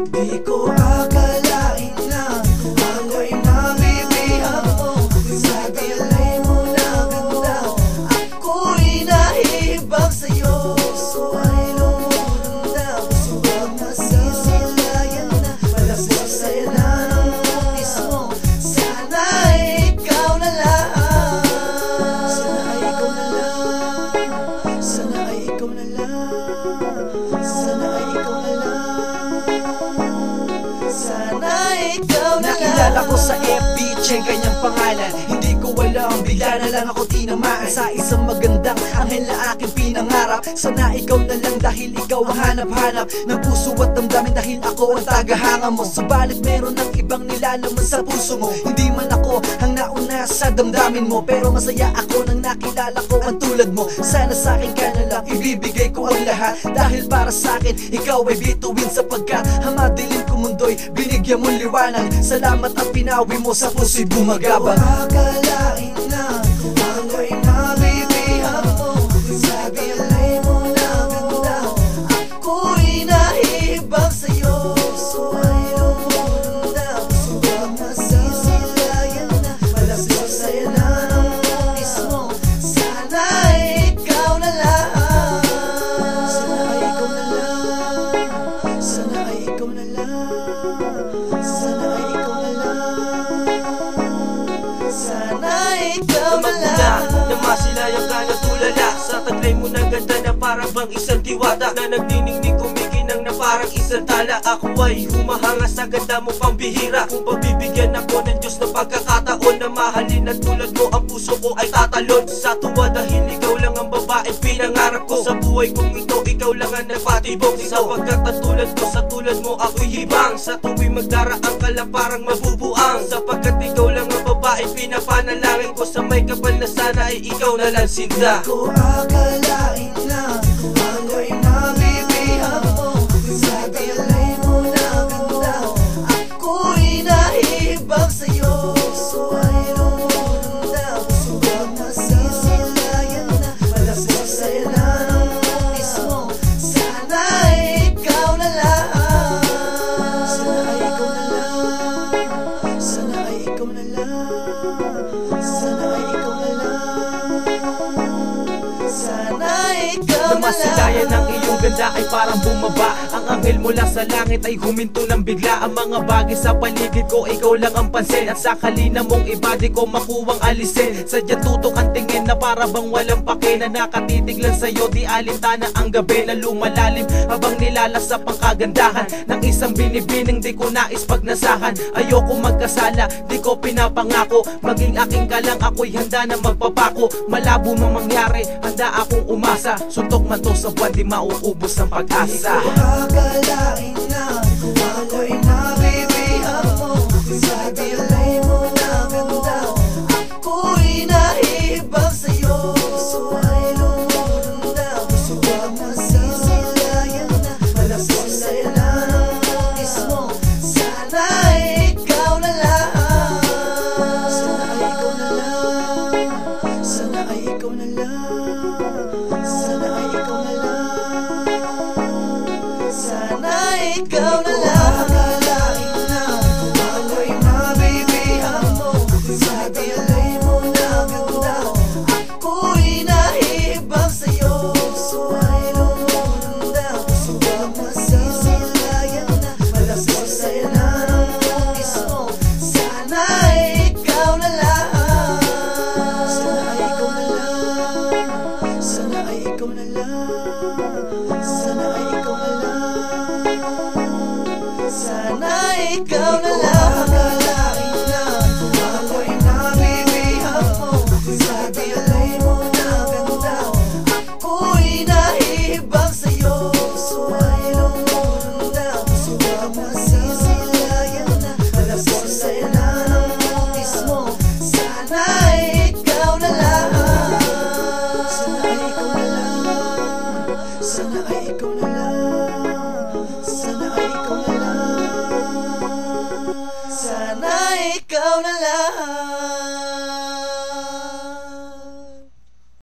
Di ko akalain na ako'y mabibihag mo. Sabi alay mo na ganda, ako'y nahihibag sa'yo. Puso ay lumulundaw, puso ang masisilayan na. Malasig sa'yo na ng mutis mo, sana ikaw na lang. Sana ay ikaw na lang. Sana ay ikaw na lang. Sana ay ikaw na lang. Sana ikaw na lang. Nakilala ko sa FB, check kanyang pangalan. Hindi ko alam, bigla na lang ako tinamaan sa isang magandang anghel na aking pinangarap. Sana ikaw na lang dahil ikaw ang hanap-hanap ng puso at damdamin, dahil ako ang tagahanga mo. Subalit meron ng ibang nilalaman sa puso mo. Hindi man ako ang nauna sa damdamin mo, pero masaya ako nang nakilala ko ang tulad mo. Sana sa akin ka na lang, ibibigay ko ang lahat, dahil para sa akin ikaw ay bituin, sapagkat ang madilim ko mundo'y binigyan mong liwanag. Salamat at pinawi mo sa puso'y bumagabang. Akalain na ako'y mabibihag mo. Sabi alay mo na ganda, ako'y nahihibag sa'yo. Puso ay lumulundaw, puso ang masisilayan na. Malasig sa'yo na ng mutis mo, sana ikaw na lang. Sana ay ikaw na lang. Sana ay ikaw na lang. Sana ay ikaw na lang. Sana ikaw na lang. Na masilayang ka na tulala sa taglay mo na ganda na parang bang isang diwata, na nagniningning kumikinang na parang isang tala. Ako ay humahanga sa ganda mo pambihira. Kung pabibigyan ako ng Diyos ng pagkakataon na mahalin at tulad mo, ang puso ko ay tatalon sa tuwa, dahil ikaw lang ang babaeng pinangarap ko. Sa buhay kong ito, ikaw lang ang nagpatibok, sapagkat ang tulad ko sa tulad mo ako'y hibang. Sa tuwing magdaraang ka lang parang mabubuang, sapagkat ikaw lang ang babaeng pinapanalangin ko. Sa may kapal na sana ay ikaw na lang sinta. Di ko akalain na ako'y mabibihag mo. Sabi alay mo na ganda, ako'y nahihibag sa'yo. Puso ay lumulundaw, puso ang masisilayan na. Malasig sa'yo na ng mutis mo, sana ikaw na lang. Sana ay ikaw na lang. Sana ay ikaw na lang. Sana ay ikaw na lang. Sana ikaw na lang. Namasilayan ng iyong ganda ay parang bumaba. Ang anghel mula sa langit ay huminto ng bigla. Ang mga bagay sa paligid ko, ikaw lang ang pansin. At sa kalina mong iba, di ko makuwang alisin. Sadya tutok ang tingin na para bang walang pake, na nakatitig lang sa'yo, di alintana ang gabi na lumalalim habang nilalasap ang kagandahan ng isang binibining di ko nais pagnasahan. Ayoko magkasala, di ko pinapangako, maging aking ka lang, ako'y handa na magpapako. Malabo mang mangyari, handa akong umasa. Suntok man to sa buwan, di mauubos ang pag-asa. Di ko akalain na ako'y mabibihag mo. Sabi alay mo na ganda, ako'y nahihibag sa'yo. Puso ay lumulundaw, puso ang masisilayan na. Malasig sa'yo na ng mutis mo, sana ikaw na lang. Sana ay ikaw na lang. Sana ay ikaw na lang. Sana ay ikaw na lang. Sana ikaw na lang. Akalain na ako'y mabibihag mo. Sabi alay